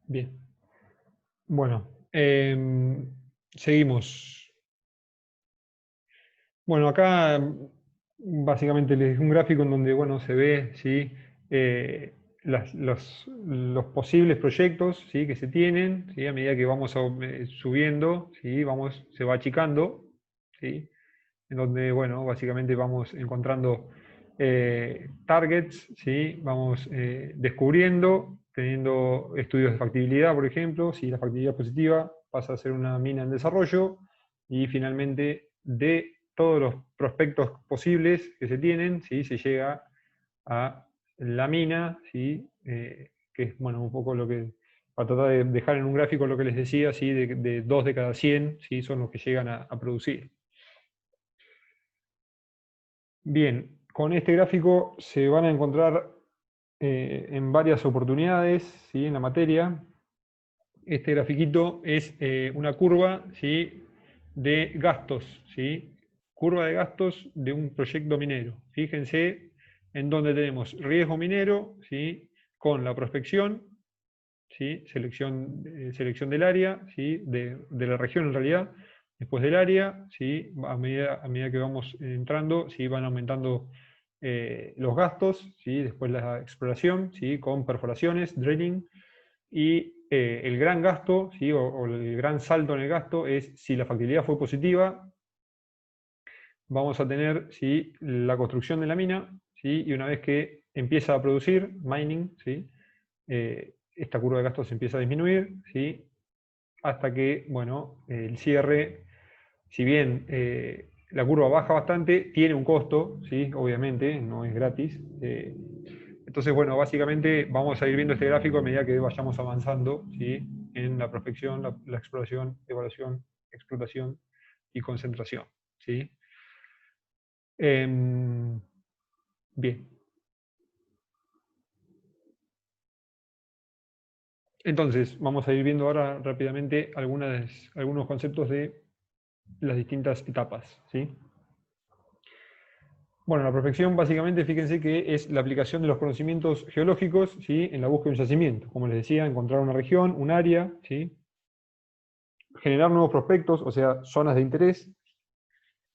Bien. Bueno, seguimos. Bueno, acá básicamente les dejé un gráfico en donde, bueno, se ve, ¿sí? Los posibles proyectos, ¿sí? Que se tienen, ¿sí? A medida que vamos subiendo, ¿sí? Se va achicando, ¿sí? En donde, bueno, básicamente vamos encontrando targets, ¿sí? Vamos descubriendo, teniendo estudios de factibilidad, por ejemplo, si la factibilidad es positiva, pasa a ser una mina en desarrollo, y finalmente, de todos los prospectos posibles que se tienen, ¿sí? Se llega a la mina, ¿sí? Que es, bueno, un poco lo que, para tratar de dejar en un gráfico lo que les decía, ¿sí? De 2 de cada 100, ¿sí? Son los que llegan a producir. Bien, con este gráfico se van a encontrar en varias oportunidades, ¿sí? En la materia. Este grafiquito es una curva, ¿sí? De gastos, ¿sí? Curva de gastos de un proyecto minero. Fíjense en donde tenemos riesgo minero, ¿sí? Con la prospección, ¿sí? Selección del área, ¿sí? De la región en realidad, después del área, ¿sí? A medida que vamos entrando, ¿sí? Van aumentando los gastos, ¿sí? Después la exploración, ¿sí? Con perforaciones, drilling, y el gran gasto, ¿sí? O el gran salto en el gasto es si la factibilidad fue positiva, vamos a tener, ¿sí? La construcción de la mina, ¿sí? Y una vez que empieza a producir, mining, ¿sí? Esta curva de gastos empieza a disminuir, ¿sí? Hasta que, bueno, el cierre, si bien la curva baja bastante, tiene un costo, ¿sí? Obviamente, no es gratis. Entonces, bueno, básicamente vamos a ir viendo este gráfico a medida que vayamos avanzando, ¿sí? En la prospección, la exploración, evaluación, explotación y concentración, ¿sí? Bien. Entonces, vamos a ir viendo ahora rápidamente algunos conceptos de las distintas etapas, ¿sí? Bueno, la prospección básicamente, fíjense que es la aplicación de los conocimientos geológicos, ¿sí? En la búsqueda de un yacimiento. Como les decía, encontrar una región, un área, ¿sí? Generar nuevos prospectos, o sea, zonas de interés,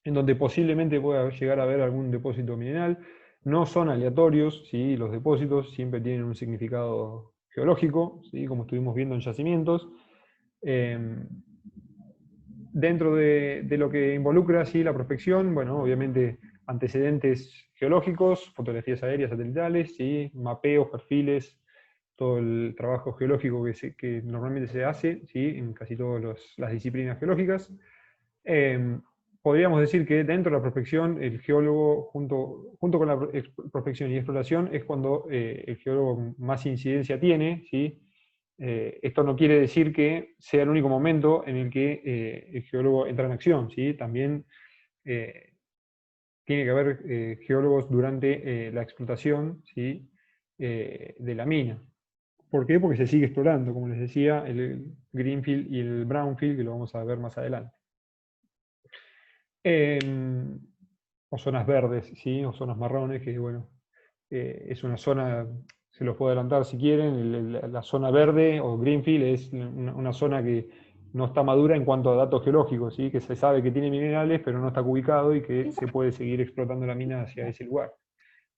en donde posiblemente pueda llegar a haber algún depósito mineral. No son aleatorios, ¿sí? Los depósitos siempre tienen un significado geológico, ¿sí? Como estuvimos viendo en yacimientos. Dentro de lo que involucra, ¿sí? La prospección, bueno, obviamente antecedentes geológicos, fotografías aéreas satelitales, ¿sí? Mapeos, perfiles, todo el trabajo geológico que normalmente se hace, ¿sí? En casi todas las disciplinas geológicas. Eh, Podríamos decir que dentro de la prospección, el geólogo, junto con la prospección y exploración, es cuando el geólogo más incidencia tiene, ¿sí? Esto no quiere decir que sea el único momento en el que el geólogo entra en acción, ¿sí? También eh, tiene que haber geólogos durante la explotación, ¿sí? De la mina. ¿Por qué? Porque se sigue explorando, como les decía, el greenfield y el brownfield, que lo vamos a ver más adelante. O zonas verdes, ¿sí? O zonas marrones, que bueno, es una zona, se los puedo adelantar si quieren, la zona verde o greenfield es una zona que no está madura en cuanto a datos geológicos, ¿sí? Que se sabe que tiene minerales, pero no está ubicado y que se puede seguir explotando la mina hacia ese lugar.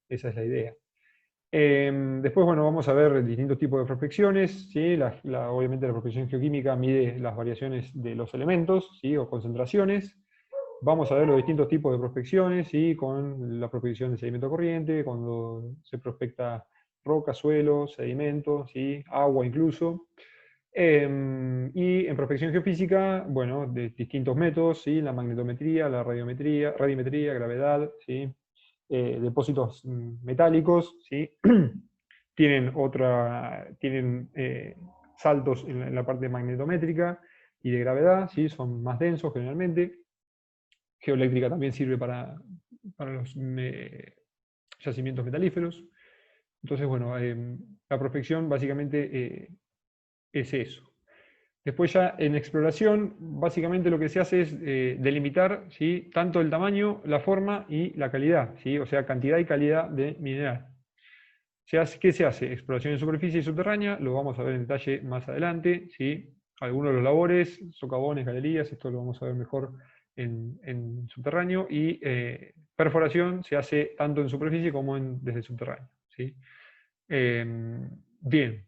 Esa es la idea. Después, bueno, vamos a ver distintos tipos de prospecciones, ¿sí? Obviamente la prospección geoquímica mide las variaciones de los elementos, ¿sí? O concentraciones. Vamos a ver los distintos tipos de prospecciones, ¿sí? Con la prospección de sedimento corriente, cuando se prospecta roca, suelo, sedimento, ¿sí? Agua incluso. Y en prospección geofísica, bueno, de distintos métodos, ¿sí? La magnetometría, la radiometría, gravedad, ¿sí? Depósitos metálicos, ¿sí? Tienen saltos en la parte magnetométrica y de gravedad, ¿sí? Son más densos generalmente. Geoeléctrica también sirve para los yacimientos metalíferos. Entonces, bueno, la prospección básicamente es eso. Después ya en exploración, básicamente lo que se hace es delimitar, ¿sí? Tanto el tamaño, la forma y la calidad, ¿sí? O sea, cantidad y calidad de mineral. ¿Qué se hace? Exploración en superficie y subterránea, lo vamos a ver en detalle más adelante, ¿sí? Algunos de los labores, socavones, galerías, esto lo vamos a ver mejor en subterráneo, y perforación se hace tanto en superficie como desde el subterráneo, ¿sí? Bien.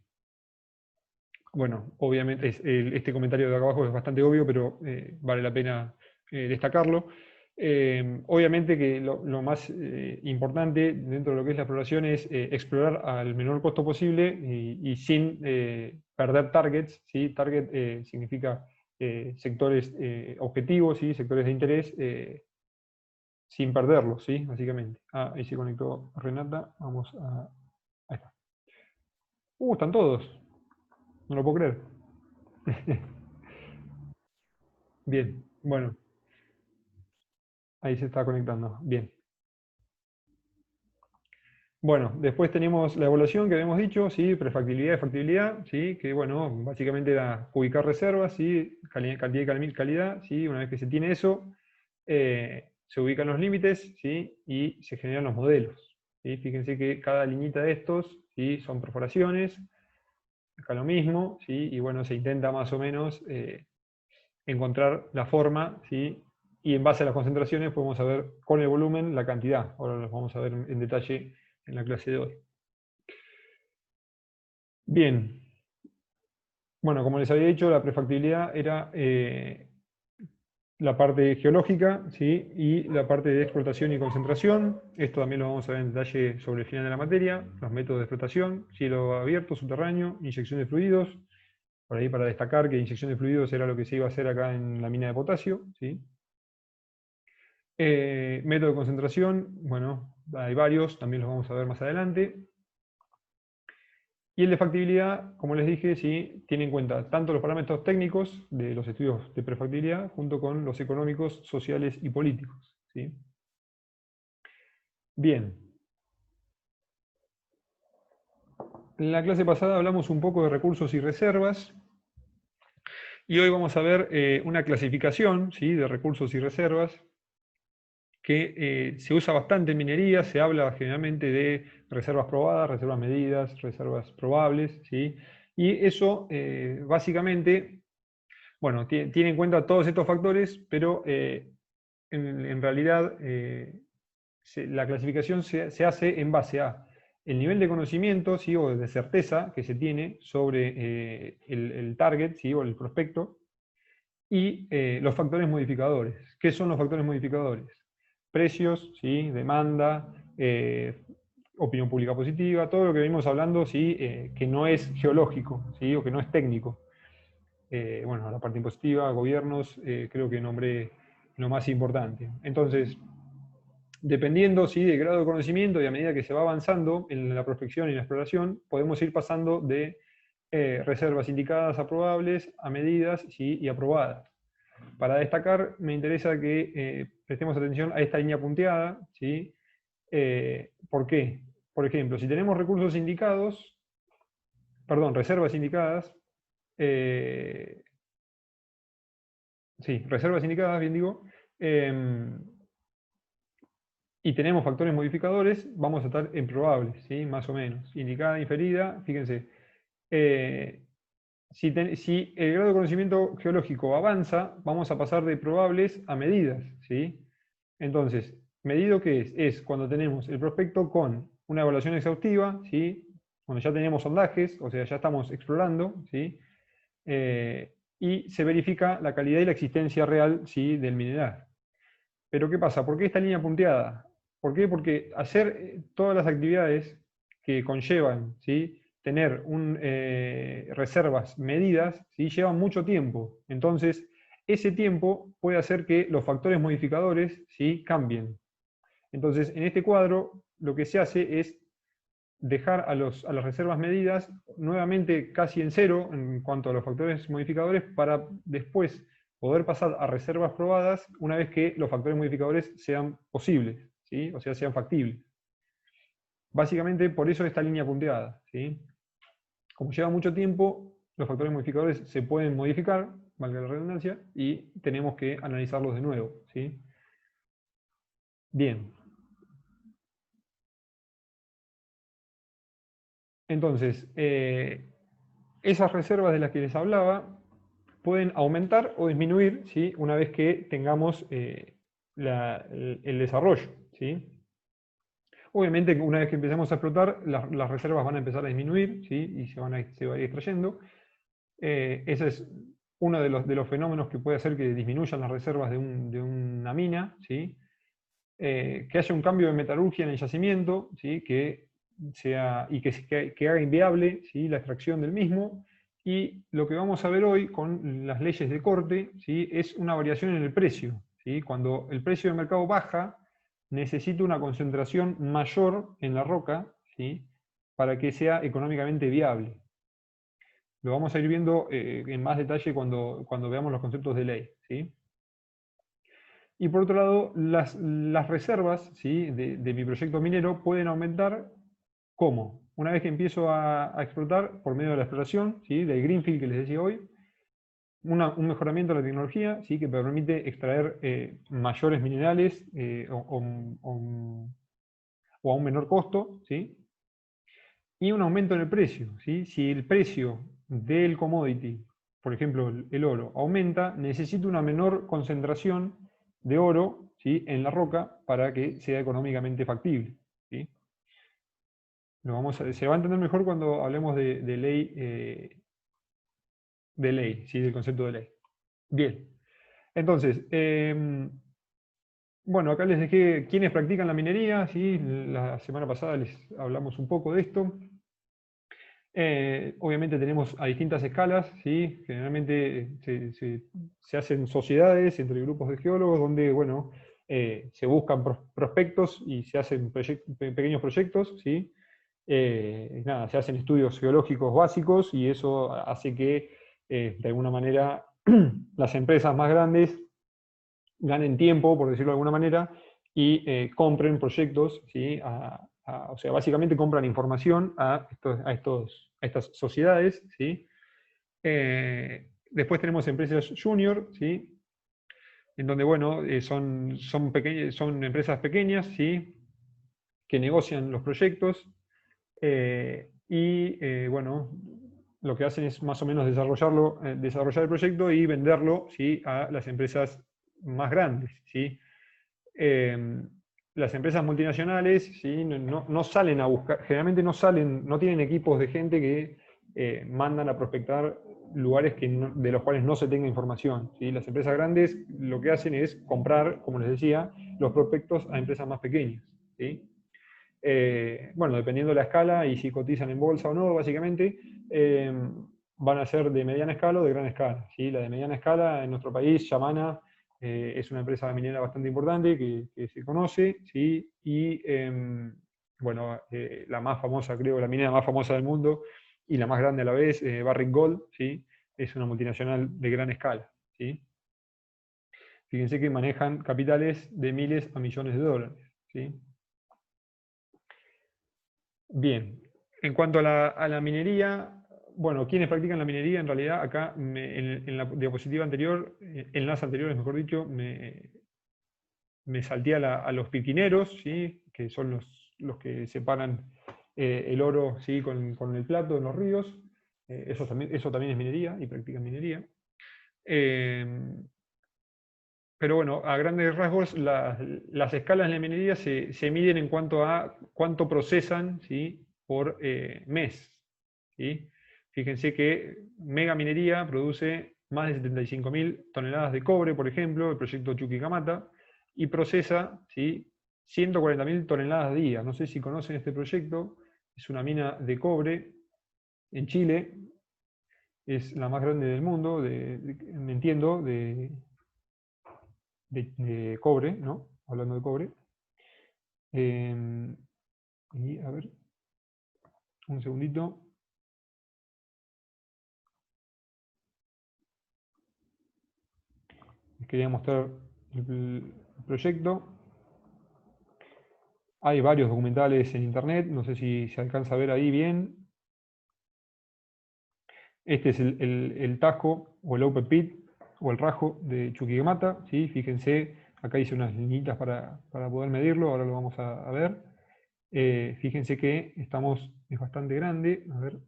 Bueno, obviamente este comentario de acá abajo es bastante obvio, pero vale la pena destacarlo. Obviamente que lo más importante dentro de lo que es la exploración es explorar al menor costo posible y sin perder targets, ¿sí? Target significa sectores objetivos, ¿sí? Sectores de interés, sin perderlos, ¿sí? Básicamente. Ah, ahí se conectó Renata. Vamos a... Ahí está. Están todos. No lo puedo creer. Bien, bueno, ahí se está conectando. Bien. Bueno, después tenemos la evaluación que habíamos dicho, ¿sí? Prefactibilidad y factibilidad, ¿sí? Que bueno, básicamente era ubicar reservas, ¿sí? Cantidad y calidad, ¿sí? Una vez que se tiene eso, se ubican los límites, ¿sí? Y se generan los modelos, ¿sí? Fíjense que cada liñita de estos, ¿sí? Son perforaciones, acá lo mismo, ¿sí? Y bueno, se intenta más o menos encontrar la forma, ¿sí? Y en base a las concentraciones podemos saber con el volumen la cantidad. Ahora los vamos a ver en detalle en la clase de hoy. Bien, bueno, como les había dicho, la prefactibilidad era la parte geológica, ¿sí? Y la parte de explotación y concentración. Esto también lo vamos a ver en detalle sobre el final de la materia. Los métodos de explotación, cielo abierto, subterráneo, inyección de fluidos. Por ahí para destacar que inyección de fluidos era lo que se iba a hacer acá en la mina de potasio, ¿sí? Método de concentración, bueno, hay varios, también los vamos a ver más adelante. Y el de factibilidad, como les dije, sí, tiene en cuenta tanto los parámetros técnicos de los estudios de prefactibilidad, junto con los económicos, sociales y políticos, ¿sí? Bien. En la clase pasada hablamos un poco de recursos y reservas, y hoy vamos a ver una clasificación, ¿sí? De recursos y reservas, que se usa bastante en minería. Se habla generalmente de reservas probadas, reservas medidas, reservas probables, ¿sí? Y eso básicamente, bueno, tiene en cuenta todos estos factores, pero en realidad la clasificación se hace en base a el nivel de conocimiento, ¿sí? O de certeza que se tiene sobre el target, ¿sí? O el prospecto, y los factores modificadores. ¿Qué son los factores modificadores? Precios, ¿sí? Demanda, opinión pública positiva, todo lo que venimos hablando, ¿sí? Que no es geológico, ¿sí? O que no es técnico. Bueno, la parte impositiva, gobiernos, creo que nombré lo más importante. Entonces, dependiendo, ¿sí? Del grado de conocimiento, y a medida que se va avanzando en la prospección y la exploración, podemos ir pasando de reservas indicadas a probables, a medidas, ¿sí? Y aprobadas. Para destacar, me interesa que prestemos atención a esta línea punteada, ¿sí? ¿Por qué? Por ejemplo, si tenemos recursos indicados, perdón, reservas indicadas, eh, sí, reservas indicadas, bien digo, y tenemos factores modificadores, vamos a estar en probables, ¿sí? Más o menos. Indicada, inferida, fíjense. eh, si el grado de conocimiento geológico avanza, vamos a pasar de probables a medidas, ¿sí? Entonces, ¿medido qué es? Es cuando tenemos el prospecto con una evaluación exhaustiva, ¿sí? Cuando ya tenemos sondajes, o sea, ya estamos explorando, ¿sí? Y se verifica la calidad y la existencia real, ¿sí? Del mineral. Pero ¿qué pasa? ¿Por qué esta línea punteada? ¿Por qué? Porque hacer todas las actividades que conllevan, ¿sí? Tener reservas medidas, ¿sí? Llevan mucho tiempo. Entonces, ese tiempo puede hacer que los factores modificadores, ¿sí? Cambien. Entonces, en este cuadro, lo que se hace es dejar a las reservas medidas nuevamente casi en cero en cuanto a los factores modificadores, para después poder pasar a reservas probadas una vez que los factores modificadores sean posibles, ¿sí? O sea, sean factibles. Básicamente por eso esta línea punteada, ¿sí? Como lleva mucho tiempo, los factores modificadores se pueden modificar, valga la redundancia, y tenemos que analizarlos de nuevo, ¿sí? Bien. Entonces, esas reservas de las que les hablaba pueden aumentar o disminuir, ¿sí? Una vez que tengamos el desarrollo, ¿sí? Obviamente, una vez que empezamos a explotar, las reservas van a empezar a disminuir, ¿sí? Y se va a ir extrayendo. Ese es uno de los fenómenos que puede hacer que disminuyan las reservas de una mina, ¿sí? Que haya un cambio de metalurgia en el yacimiento, ¿sí? Que haga inviable, ¿sí? La extracción del mismo. Y lo que vamos a ver hoy con las leyes de corte, ¿sí? Es una variación en el precio, ¿sí? Cuando el precio del mercado baja, necesita una concentración mayor en la roca, ¿sí? Para que sea económicamente viable. Lo vamos a ir viendo en más detalle cuando veamos los conceptos de ley, ¿sí? Y por otro lado, las reservas, ¿sí? de mi proyecto minero pueden aumentar. ¿Cómo? Una vez que empiezo a explotar por medio de la exploración, ¿sí? Del greenfield que les decía hoy, un mejoramiento de la tecnología, ¿sí? Que permite extraer mayores minerales o a un menor costo, ¿sí? Y un aumento en el precio, ¿sí? Si el precio del commodity, por ejemplo el oro, aumenta, necesito una menor concentración de oro, ¿sí? En la roca para que sea económicamente factible, ¿sí? Se va a entender mejor cuando hablemos de ley, ¿sí? Del concepto de ley. Bien, entonces, bueno, acá les dejé quiénes practican la minería, ¿sí? La semana pasada les hablamos un poco de esto. Obviamente tenemos a distintas escalas, ¿sí? Generalmente se hacen sociedades entre grupos de geólogos donde, bueno, se buscan prospectos y se hacen pequeños proyectos, ¿sí? Nada, se hacen estudios geológicos básicos y eso hace que, de alguna manera, las empresas más grandes ganen tiempo, por decirlo de alguna manera, y compren proyectos, ¿sí? O sea, básicamente compran información a estas sociedades, ¿sí? Después tenemos empresas junior, ¿sí? En donde, bueno, son empresas pequeñas, ¿sí? Que negocian los proyectos bueno, lo que hacen es más o menos desarrollar el proyecto y venderlo, ¿sí? A las empresas más grandes, ¿sí? Las empresas multinacionales, ¿sí? No salen a buscar, generalmente no tienen equipos de gente que mandan a prospectar lugares de los cuales no se tenga información, ¿sí? Las empresas grandes lo que hacen es comprar, como les decía, los prospectos a empresas más pequeñas, ¿sí? Bueno, dependiendo de la escala y si cotizan en bolsa o no, básicamente, van a ser de mediana escala o de gran escala, ¿sí? La de mediana escala en nuestro país, Yamana, es una empresa minera bastante importante que se conoce, ¿sí? Y bueno, la más famosa, creo, la minera más famosa del mundo y la más grande a la vez, Barrick Gold, ¿sí? Es una multinacional de gran escala, ¿sí? Fíjense que manejan capitales de miles a millones de dólares, ¿sí? Bien, en cuanto a la minería, bueno, ¿quiénes practican la minería? En realidad, acá en la diapositiva anterior, en las anteriores, mejor dicho, me salté a los piquineros, ¿sí? Que son los que separan el oro, ¿sí? Con el plato en los ríos. Eso también es minería y practican minería. Pero bueno, a grandes rasgos, las escalas de la minería se miden en cuanto a cuánto procesan, ¿sí? Por mes, ¿sí? Fíjense que Mega Minería produce más de 75.000 toneladas de cobre, por ejemplo, el proyecto Chuquicamata, y procesa, ¿sí? 140.000 toneladas de día. No sé si conocen este proyecto, es una mina de cobre en Chile, es la más grande del mundo, me entiendo, de cobre, ¿no? Hablando de cobre. Y a ver, un segundito. Les quería mostrar el proyecto. Hay varios documentales en internet, no sé si se alcanza a ver ahí bien. Este es el tajo o el open pit o el rajo de Chuquicamata, ¿sí? Fíjense, acá hice unas liñitas para poder medirlo, ahora lo vamos a ver. fíjense que es bastante grande. A ver.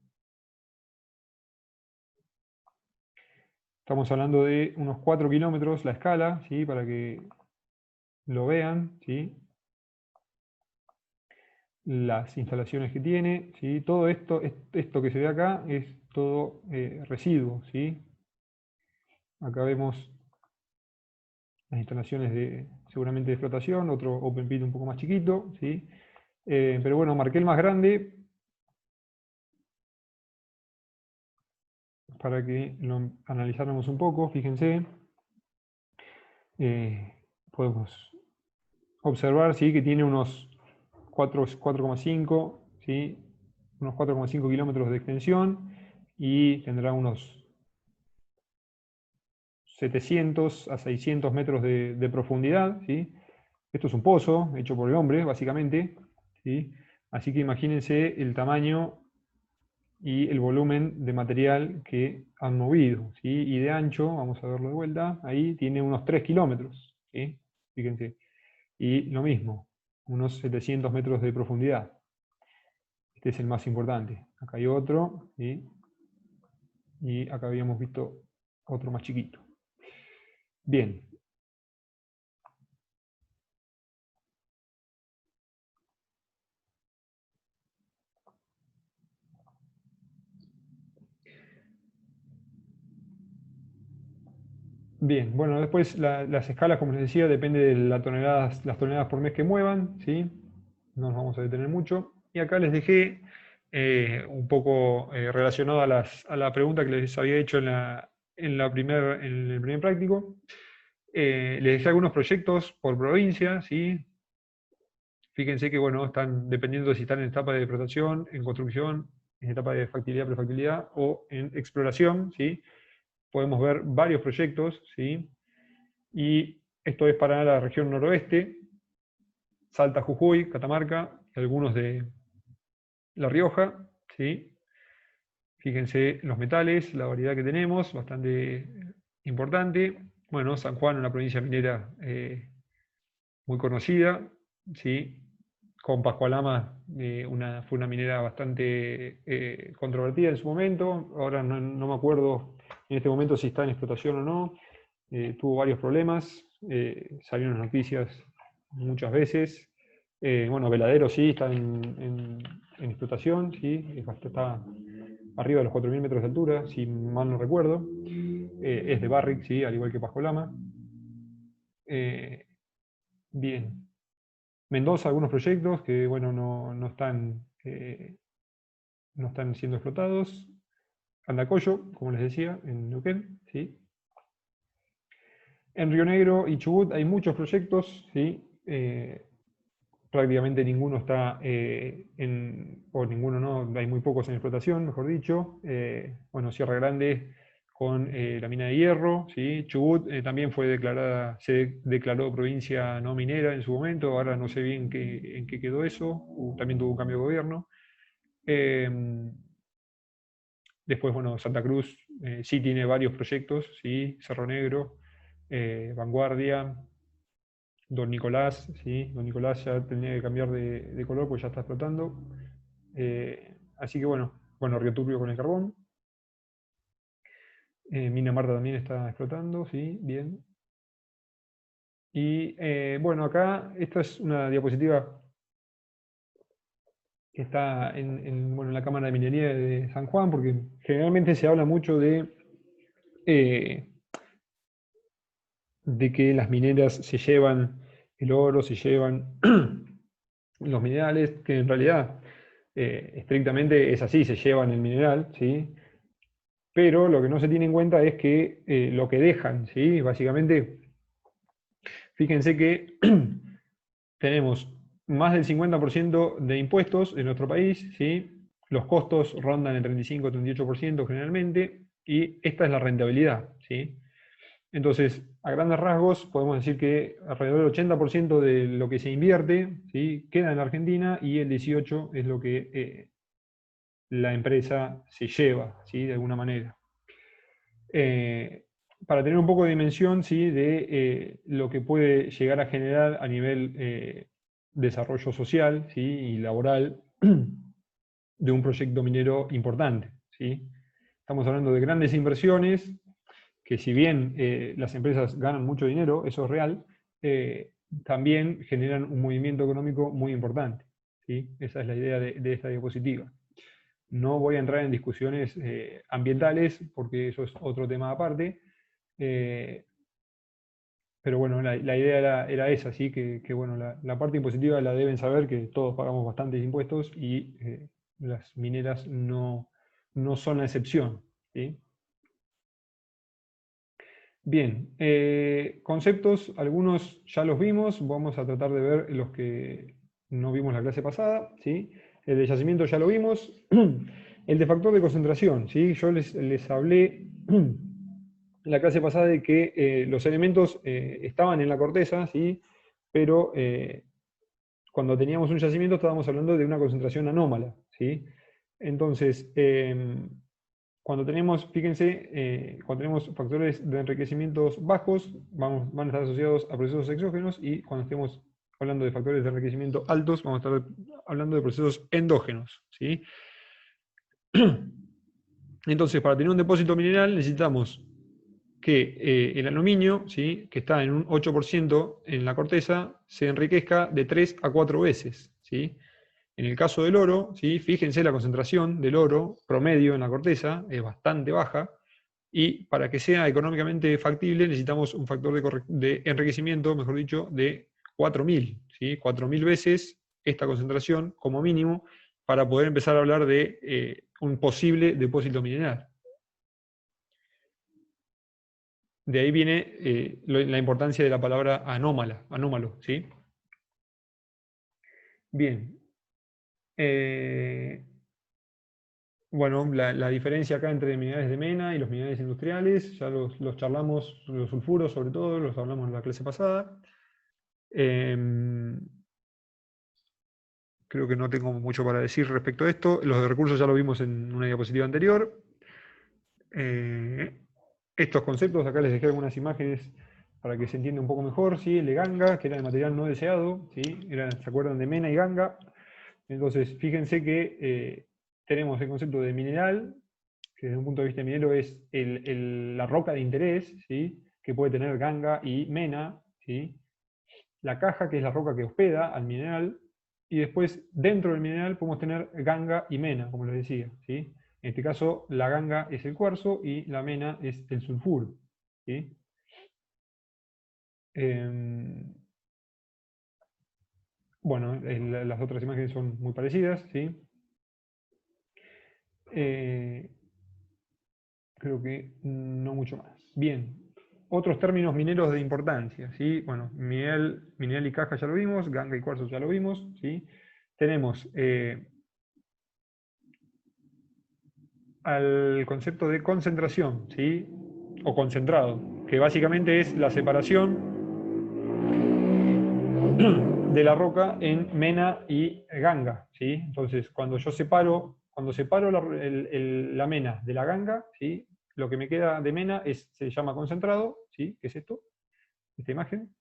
Estamos hablando de unos 4 kilómetros la escala, ¿sí? Para que lo vean, ¿sí? Las instalaciones que tiene, ¿sí? Todo esto que se ve acá es todo residuo, ¿sí? Acá vemos las instalaciones seguramente de explotación, otro open pit un poco más chiquito, ¿sí? Pero bueno, marqué el más grande para que lo analizáramos un poco, fíjense. Podemos observar, ¿sí? Que tiene unos 4,5, ¿sí? Unos 4,5 kilómetros de extensión y tendrá unos 700 a 600 metros de profundidad, ¿sí? Esto es un pozo hecho por el hombre, básicamente, ¿sí? Así que imagínense el tamaño y el volumen de material que han movido, ¿sí? Y de ancho, vamos a verlo de vuelta, ahí tiene unos 3 kilómetros, ¿sí? Fíjense. Y lo mismo, unos 700 metros de profundidad. Este es el más importante. Acá hay otro, ¿sí? Y acá habíamos visto otro más chiquito. Bien. Bien, bueno, después las escalas, como les decía, depende de las toneladas por mes que muevan, ¿sí? No nos vamos a detener mucho. Y acá les dejé un poco relacionado a la pregunta que les había hecho en el primer práctico. Les dejé algunos proyectos por provincia, ¿sí? Fíjense que, bueno, están dependiendo de si están en etapa de explotación, en construcción, en etapa de factibilidad, prefactibilidad o en exploración, ¿sí? Podemos ver varios proyectos, ¿sí? Y esto es para la región noroeste, Salta, Jujuy, Catamarca, y algunos de La Rioja, ¿sí? Fíjense los metales, la variedad que tenemos, bastante importante. Bueno, San Juan, una provincia minera muy conocida, ¿sí? Con Pascualama fue una minera bastante controvertida en su momento. Ahora no me acuerdo en este momento si está en explotación o no. Tuvo varios problemas, salieron las noticias muchas veces. Bueno, Veladero sí está en explotación, sí, está arriba de los 4.000 metros de altura, si mal no recuerdo. Es de Barrick, sí, al igual que Pascualama. Bien. Mendoza, algunos proyectos que bueno, no están siendo explotados. Andacollo, como les decía, en Neuquén, ¿sí? En Río Negro y Chubut hay muchos proyectos, ¿sí? Prácticamente ninguno está o ninguno no, hay muy pocos en explotación, mejor dicho. Bueno, Sierra Grande con la mina de hierro, ¿sí? Chubut también se declaró provincia no minera en su momento, ahora no sé bien en qué quedó eso, también tuvo un cambio de gobierno. Después, bueno, Santa Cruz sí tiene varios proyectos, ¿sí? Cerro Negro, Vanguardia, Don Nicolás, ¿sí? Don Nicolás ya tenía que cambiar de color porque ya está explotando. Así que bueno, Río Turbio con el carbón. Mina Marta también está explotando, sí, bien. Y bueno, acá esta es una diapositiva que está en la Cámara de Minería de San Juan, porque generalmente se habla mucho eh, de que las mineras se llevan el oro, se llevan los minerales, que en realidad estrictamente es así, se llevan el mineral, ¿sí? Pero lo que no se tiene en cuenta es que lo que dejan, ¿sí? Básicamente, fíjense que tenemos más del 50% de impuestos en nuestro país, ¿sí? Los costos rondan el 35-38% generalmente, y esta es la rentabilidad, ¿sí? Entonces, a grandes rasgos, podemos decir que alrededor del 80% de lo que se invierte, ¿sí? Queda en Argentina, y el 18% es lo que la empresa se lleva, ¿sí? De alguna manera. Para tener un poco de dimensión, ¿sí? De lo que puede llegar a generar a nivel desarrollo social, ¿sí? Y laboral de un proyecto minero importante, ¿sí? Estamos hablando de grandes inversiones que, si bien las empresas ganan mucho dinero, eso es real, también generan un movimiento económico muy importante, ¿sí? Esa es la idea de esta diapositiva. No voy a entrar en discusiones ambientales porque eso es otro tema aparte, pero bueno, la idea era esa, ¿sí? Que bueno, la parte impositiva la deben saber, que todos pagamos bastantes impuestos y las mineras no son la excepción, ¿sí? Bien, conceptos, algunos ya los vimos, vamos a tratar de ver los que no vimos la clase pasada, ¿sí? El de yacimiento ya lo vimos. El de factor de concentración, ¿sí? Yo les hablé la clase pasada de que los elementos estaban en la corteza, ¿sí? Pero cuando teníamos un yacimiento estábamos hablando de una concentración anómala, ¿sí? Entonces, cuando tenemos, fíjense, cuando tenemos factores de enriquecimientos bajos, van a estar asociados a procesos exógenos, y cuando estemos hablando de factores de enriquecimiento altos, vamos a estar hablando de procesos endógenos, ¿sí? Entonces, para tener un depósito mineral necesitamos que el aluminio, ¿sí? Que está en un 8% en la corteza, se enriquezca de 3 a 4 veces, ¿sí? En el caso del oro, ¿sí? Fíjense, la concentración del oro promedio en la corteza es bastante baja, y para que sea económicamente factible necesitamos un factor de enriquecimiento, mejor dicho, de 4.000, ¿sí? 4.000 veces esta concentración como mínimo, para poder empezar a hablar de un posible depósito mineral. De ahí viene la importancia de la palabra anómalo, ¿sí? Bien. Bueno, la diferencia acá entre minerales de mena y los minerales industriales, ya los charlamos, los sulfuros sobre todo, los hablamos en la clase pasada. Creo que no tengo mucho para decir respecto a esto. Los de recursos ya lo vimos en una diapositiva anterior. Estos conceptos, acá les dejé algunas imágenes para que se entienda un poco mejor, ¿sí? El de ganga, que era el material no deseado, ¿sí? ¿Se acuerdan de mena y ganga? Entonces, fíjense que tenemos el concepto de mineral, que desde un punto de vista minero es la roca de interés, ¿sí? Que puede tener ganga y mena, ¿sí? La caja, que es la roca que hospeda al mineral, y después dentro del mineral podemos tener ganga y mena, como les decía, ¿sí? En este caso, la ganga es el cuarzo y la mena es el sulfuro, ¿sí? Bueno, las otras imágenes son muy parecidas, ¿sí? Creo que no mucho más. Bien, otros términos mineros de importancia, ¿sí? Bueno, mineral y caja ya lo vimos, ganga y cuarzo ya lo vimos, ¿sí? Tenemos al concepto de concentración, ¿sí? O concentrado, que básicamente es la separación de la roca en mena y ganga, ¿sí? Entonces, cuando separo la mena de la ganga, ¿sí? Lo que me queda de mena se llama concentrado, ¿sí? Que es esto, esta imagen.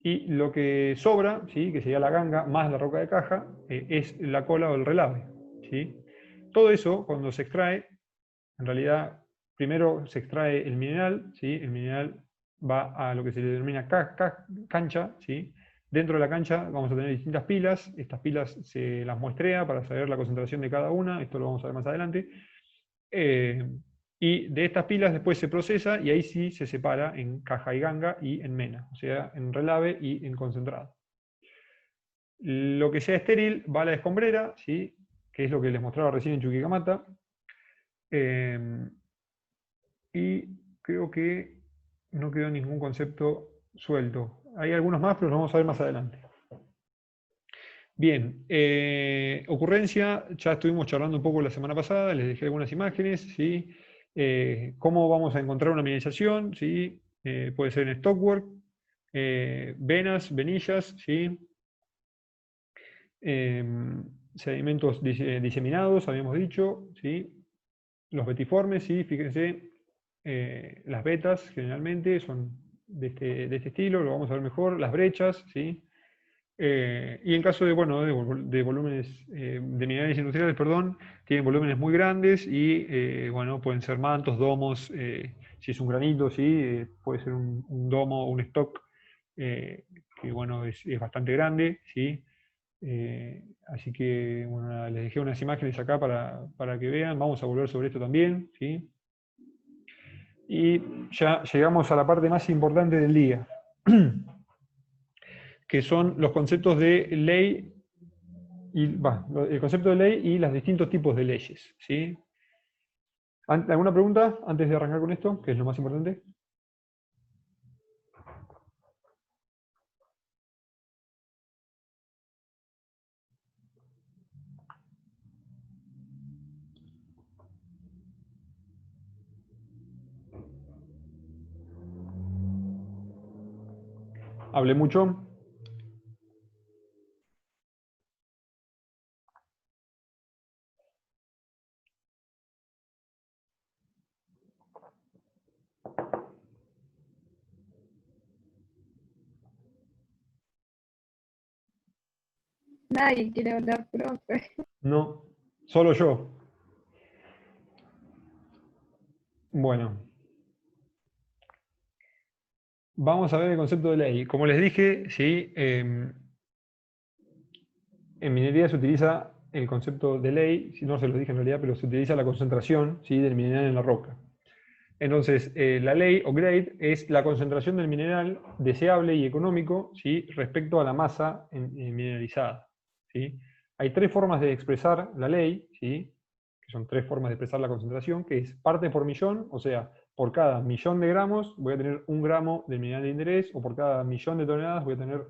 Y lo que sobra, ¿sí? Que sería la ganga más la roca de caja, es la cola o el relave, ¿sí? Todo eso, cuando se extrae, en realidad, primero se extrae el mineral, ¿sí? El mineral va a lo que se le denomina cancha, ¿sí? Dentro de la cancha vamos a tener distintas pilas, estas pilas se las muestrea para saber la concentración de cada una, esto lo vamos a ver más adelante. Y de estas pilas después se procesa, y ahí sí se separa en caja y ganga y en mena, o sea, en relave y en concentrado. Lo que sea estéril va a la escombrera, ¿sí? Que es lo que les mostraba recién en Chuquicamata. Y creo que no quedó ningún concepto suelto. Hay algunos más, pero los vamos a ver más adelante. Bien, ocurrencia, ya estuvimos charlando un poco la semana pasada, les dejé algunas imágenes, ¿sí? ¿Cómo vamos a encontrar una mineralización? ¿Sí? Puede ser en stockwork, venas, venillas, ¿sí? Sedimentos diseminados, habíamos dicho, ¿sí? Los betiformes, ¿sí? Fíjense, las vetas generalmente son de este estilo, lo vamos a ver mejor. Las brechas, ¿sí? Y en caso de, bueno, de volúmenes, de minerales industriales, perdón, tienen volúmenes muy grandes y, bueno, pueden ser mantos, domos, si es un granito, sí, puede ser un domo, un stock, que, bueno, es bastante grande, sí. Así que, bueno, nada, les dejé unas imágenes acá para que vean. Vamos a volver sobre esto también, ¿sí? Y ya llegamos a la parte más importante del día, que son los conceptos de ley, el concepto de ley y los distintos tipos de leyes, ¿sí? ¿Alguna pregunta antes de arrancar con esto, que es lo más importante? ¿Hablé mucho? Nadie quiere hablar, profe. No, solo yo. Bueno, vamos a ver el concepto de ley. Como les dije, ¿sí? En minería se utiliza el concepto de ley, si no se lo dije en realidad, pero se utiliza la concentración, ¿sí? Del mineral en la roca. Entonces, la ley o grade es la concentración del mineral deseable y económico, ¿sí? Respecto a la masa mineralizada, ¿sí? Hay tres formas de expresar la ley, ¿sí? Que son tres formas de expresar la concentración, que es parte por millón, o sea, por cada millón de gramos voy a tener 1 gramo de mineral de interés, o por cada millón de toneladas voy a tener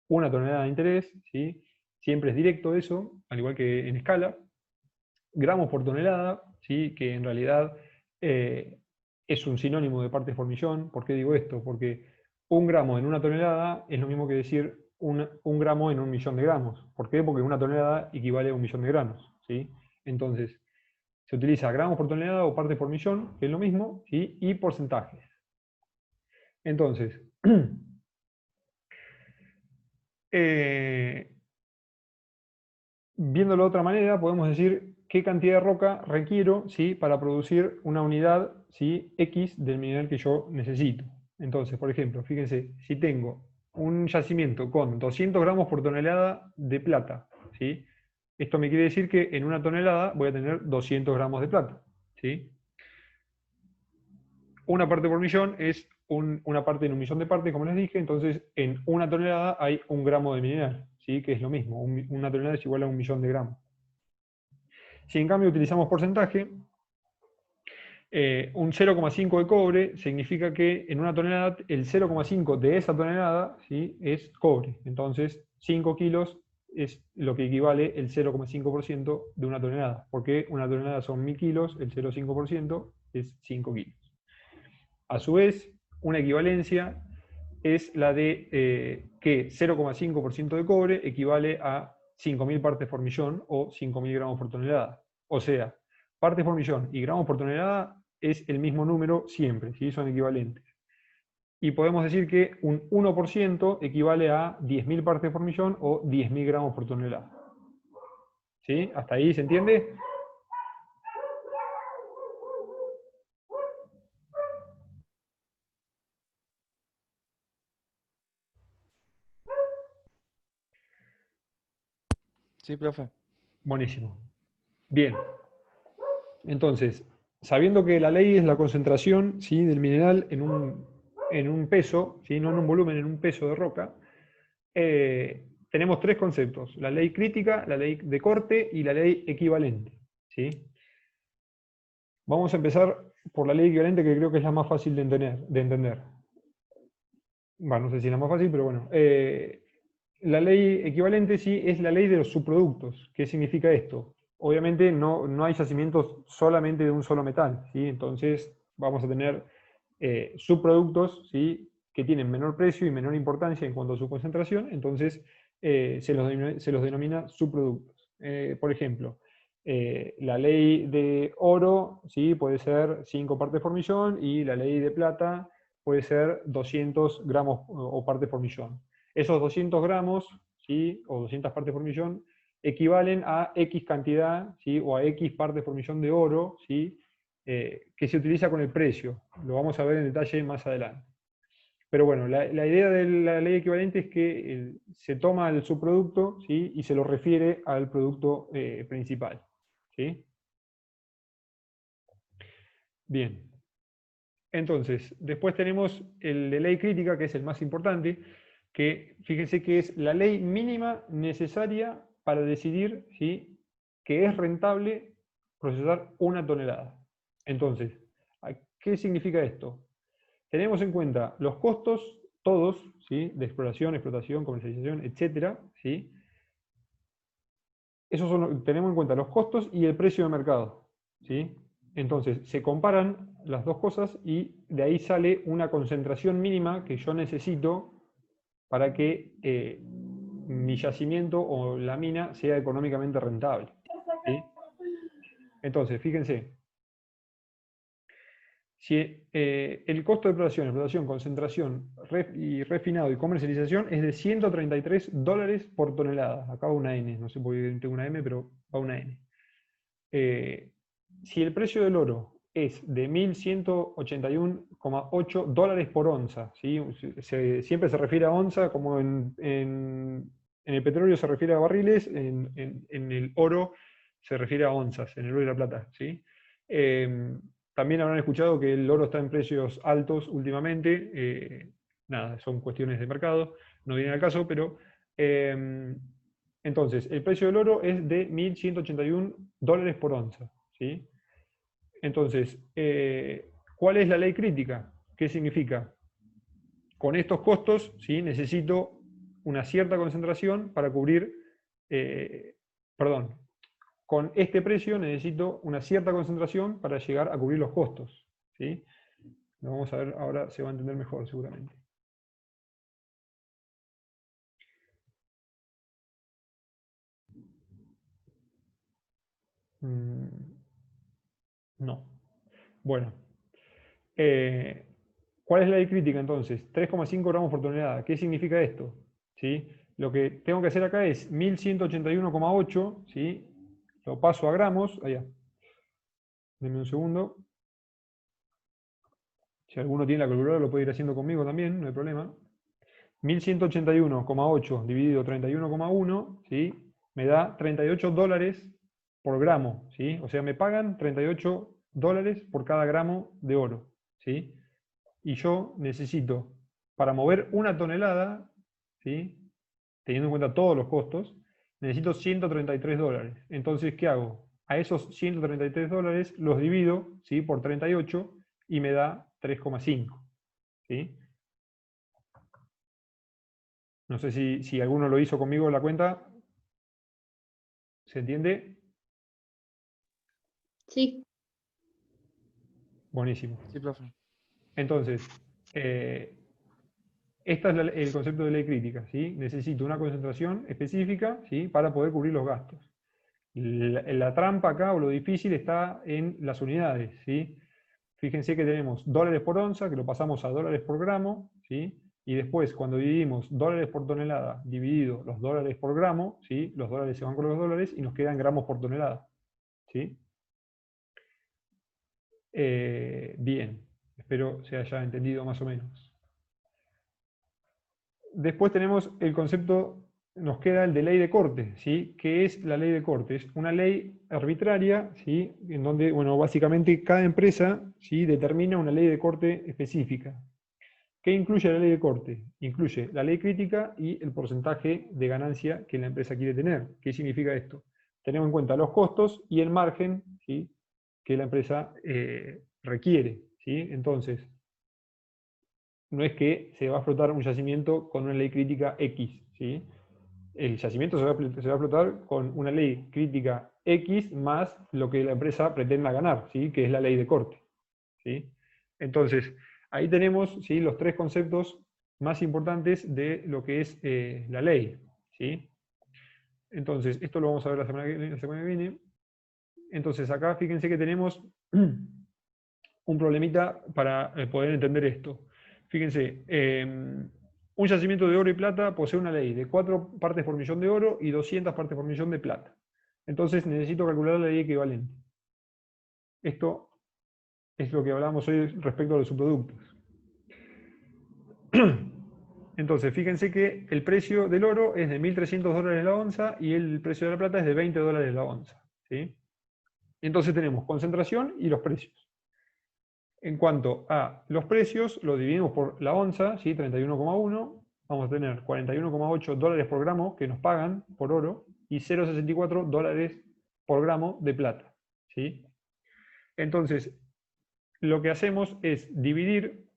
1 tonelada de interés, ¿sí? Siempre es directo eso, al igual que en escala. Gramos por tonelada, ¿sí? Que en realidad es un sinónimo de partes por millón. ¿Por qué digo esto? Porque 1 gramo en 1 tonelada es lo mismo que decir un gramo en 1 millón de gramos. ¿Por qué? Porque 1 tonelada equivale a 1 millón de gramos, ¿sí? Entonces, se utiliza gramos por tonelada o partes por millón, que es lo mismo, ¿sí? Y porcentajes. Entonces, viéndolo de otra manera, podemos decir qué cantidad de roca requiero, ¿sí? Para producir una unidad, ¿sí? X del mineral que yo necesito. Entonces, por ejemplo, fíjense, si tengo un yacimiento con 200 gramos por tonelada de plata, ¿sí? Esto me quiere decir que en 1 tonelada voy a tener 200 gramos de plata, ¿sí? Una parte por millón es una parte en 1 millón de partes, como les dije, entonces en 1 tonelada hay 1 gramo de mineral, ¿sí? Que es lo mismo, 1 tonelada es igual a 1 millón de gramos. Si en cambio utilizamos porcentaje, un 0,5 de cobre significa que en 1 tonelada, el 0,5 de esa tonelada, ¿sí? Es cobre. Entonces, 5 kilos es lo que equivale el 0,5% de 1 tonelada. Porque 1 tonelada son 1000 kilos, el 0,5% es 5 kilos. A su vez, una equivalencia es la de que 0,5% de cobre equivale a 5.000 partes por millón o 5.000 gramos por tonelada. O sea, partes por millón y gramos por tonelada es el mismo número siempre, ¿sí? Son equivalentes. Y podemos decir que un 1% equivale a 10.000 partes por millón o 10.000 gramos por tonelada. ¿Sí? ¿Hasta ahí se entiende? Sí, profe. Buenísimo. Bien. Entonces, sabiendo que la ley es la concentración, ¿sí? Del mineral en un peso, ¿sí? No en un volumen, en un peso de roca, tenemos tres conceptos: la ley crítica, la ley de corte y la ley equivalente, ¿sí? Vamos a empezar por la ley equivalente, que creo que es la más fácil de entender. Bueno, no sé si es la más fácil, pero bueno. La ley equivalente sí es la ley de los subproductos. ¿Qué significa esto? Obviamente no hay yacimientos solamente de un solo metal, ¿sí? Entonces vamos a tener subproductos, ¿sí? Que tienen menor precio y menor importancia en cuanto a su concentración, entonces se los denomina subproductos. Por ejemplo, la ley de oro, ¿sí? Puede ser 5 partes por millón, y la ley de plata puede ser 200 gramos o partes por millón. Esos 200 gramos, ¿sí? O 200 partes por millón, equivalen a X cantidad, ¿sí? O a X partes por millón de oro, ¿sí? Que se utiliza con el precio. Lo vamos a ver en detalle más adelante. Pero bueno, la idea de la ley equivalente es que se toma el subproducto, ¿sí? Y se lo refiere al producto principal. ¿Sí? Bien. Entonces, después tenemos el de ley crítica, que es el más importante, que fíjense que es la ley mínima necesaria para decidir, ¿sí?, que es rentable procesar una tonelada. Entonces, ¿qué significa esto? Tenemos en cuenta los costos, todos, ¿sí?, de exploración, comercialización, etcétera, ¿sí? Tenemos en cuenta los costos y el precio de mercado, ¿sí? Entonces, se comparan las dos cosas y de ahí sale una concentración mínima que yo necesito para que mi yacimiento o la mina sea económicamente rentable, ¿sí? Entonces, fíjense, si el costo de explotación, concentración y refinado y comercialización es de $133 por tonelada. Acá va una N, no sé por qué tengo una M, pero va una N. Si el precio del oro es de 1.181,8 dólares por onza, ¿sí? Siempre se refiere a onza, como en el petróleo se refiere a barriles, en el oro se refiere a onzas, en el oro y la plata, ¿sí? También habrán escuchado que el oro está en precios altos últimamente. Nada, son cuestiones de mercado, no vienen al caso, pero entonces el precio del oro es de 1.181 dólares por onza, ¿sí? Entonces, ¿cuál es la ley crítica? ¿Qué significa? Con estos costos, ¿sí?, necesito una cierta concentración para cubrir, perdón, con este precio necesito una cierta concentración para llegar a cubrir los costos, ¿sí? Lo vamos a ver ahora, se va a entender mejor seguramente. No. Bueno. ¿Cuál es la ley crítica entonces? 3,5 gramos por tonelada. ¿Qué significa esto? ¿Sí? Lo que tengo que hacer acá es 1181,8, ¿sí? Lo paso a gramos. Allá. Denme un segundo. Si alguno tiene la calculadora lo puede ir haciendo conmigo también, no hay problema. 1181,8 dividido 31,1, ¿sí? Me da 38 dólares por gramo, ¿sí? O sea, me pagan 38 dólares por cada gramo de oro, ¿sí? Y yo necesito, para mover una tonelada, ¿sí?, teniendo en cuenta todos los costos, necesito 133 dólares. Entonces, ¿qué hago? A esos 133 dólares los divido, ¿sí?, por 38 y me da 3,5. ¿Sí? No sé si alguno lo hizo conmigo la cuenta. ¿Se entiende? Sí. Buenísimo. Sí, profe. Entonces, este es el concepto de ley crítica, ¿sí? Necesito una concentración específica, ¿sí?, para poder cubrir los gastos. La trampa acá, o lo difícil, está en las unidades, ¿sí? Fíjense que tenemos dólares por onza, que lo pasamos a dólares por gramo, ¿sí? Y después, cuando dividimos dólares por tonelada dividido los dólares por gramo, ¿sí?, los dólares se van con los dólares y nos quedan gramos por tonelada, ¿sí? Bien, espero se haya entendido más o menos. Después tenemos el concepto, nos queda el de ley de corte, ¿sí? ¿Qué es la ley de corte? Es una ley arbitraria, ¿sí?, en donde, bueno, básicamente cada empresa, ¿sí?, determina una ley de corte específica. ¿Qué incluye la ley de corte? Incluye la ley crítica y el porcentaje de ganancia que la empresa quiere tener. ¿Qué significa esto? Tenemos en cuenta los costos y el margen, ¿sí?, que la empresa requiere, ¿sí? Entonces, no es que se va a explotar un yacimiento con una ley crítica X, ¿sí? El yacimiento se va a explotar con una ley crítica X más lo que la empresa pretenda ganar, ¿sí?, que es la ley de corte, ¿sí? Entonces, ahí tenemos, ¿sí?, los tres conceptos más importantes de lo que es la ley, ¿sí? Entonces, esto lo vamos a ver la semana que viene. Entonces, acá fíjense que tenemos un problemita para poder entender esto. Fíjense, un yacimiento de oro y plata posee una ley de 4 partes por millón de oro y 200 partes por millón de plata. Entonces necesito calcular la ley equivalente. Esto es lo que hablábamos hoy respecto a los subproductos. Entonces, fíjense que el precio del oro es de $1.300 la onza y el precio de la plata es de $20 la onza. ¿Sí? Entonces tenemos concentración y los precios. En cuanto a los precios, lo dividimos por la onza, ¿sí? 31,1. Vamos a tener $41,8 por gramo que nos pagan por oro y $0,64 por gramo de plata. ¿Sí? Entonces, lo que hacemos es dividir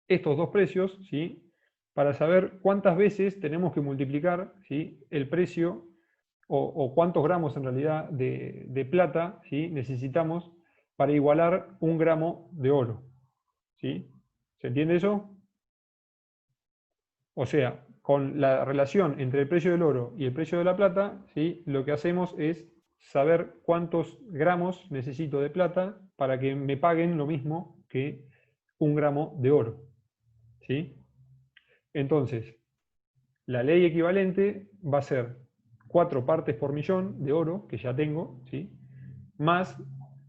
estos dos precios, ¿sí? Para saber cuántas veces tenemos que multiplicar, ¿sí? El precio o cuántos gramos en realidad de plata, ¿sí? Necesitamos para igualar un gramo de oro. ¿Sí? ¿Se entiende eso? O sea, con la relación entre el precio del oro y el precio de la plata, ¿sí? Lo que hacemos es saber cuántos gramos necesito de plata para que me paguen lo mismo que un gramo de oro. ¿Sí? Entonces, la ley equivalente va a ser 4 partes por millón de oro, que ya tengo, ¿sí? Más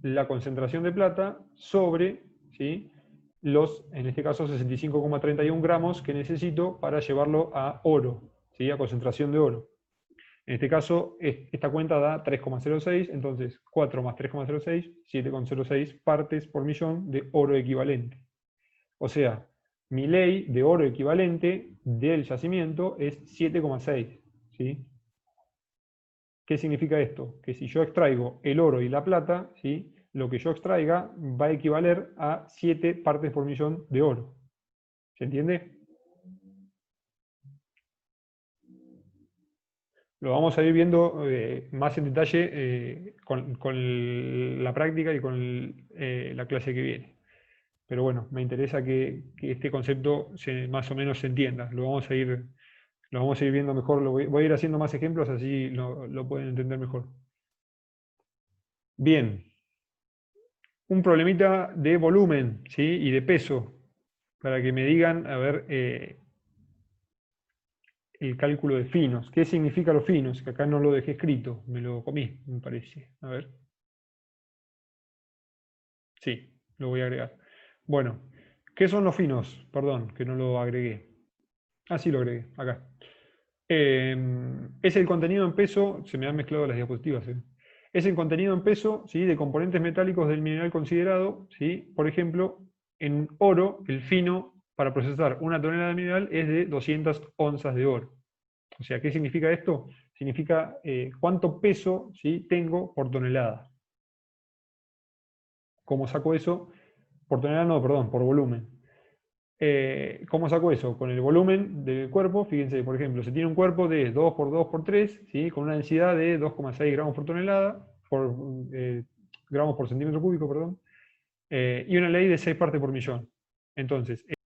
la concentración de plata sobre, ¿sí? Los, en este caso, 65,31 gramos que necesito para llevarlo a oro, ¿sí? A concentración de oro. En este caso, esta cuenta da 3,06, entonces 4 más 3,06, 7,06 partes por millón de oro equivalente. O sea, mi ley de oro equivalente del yacimiento es 7,6. ¿Sí? ¿Qué significa esto? Que si yo extraigo el oro y la plata, ¿sí? Lo que yo extraiga va a equivaler a 7 partes por millón de oro. ¿Se entiende? Lo vamos a ir viendo más en detalle con la práctica y con la clase que viene. Pero bueno, me interesa que este concepto más o menos se entienda. Lo vamos a ir viendo mejor, voy a ir haciendo más ejemplos, así lo pueden entender mejor. Bien, un problemita de volumen, ¿sí? Y de peso, para que me digan, a ver, el cálculo de finos. ¿Qué significa los finos? Que acá no lo dejé escrito, me lo comí, me parece. A ver. Sí, lo voy a agregar. Bueno, ¿qué son los finos? Perdón, que no lo agregué. Ah, sí lo agregué, acá. Es el contenido en peso, se me han mezclado las diapositivas. Es el contenido en peso, ¿sí? De componentes metálicos del mineral considerado. ¿Sí? Por ejemplo, en oro, el fino para procesar una tonelada de mineral es de 200 onzas de oro. O sea, ¿qué significa esto? Significa cuánto peso, ¿sí? Tengo por tonelada. ¿Cómo saco eso? Por tonelada no, perdón, por volumen. ¿Cómo saco eso? Con el volumen del cuerpo, fíjense, por ejemplo, se tiene un cuerpo de 2 por 2 por 3, ¿sí? Con una densidad de 2,6 gramos por tonelada, gramos por centímetro cúbico, perdón, y una ley de 6 partes por millón. Entonces,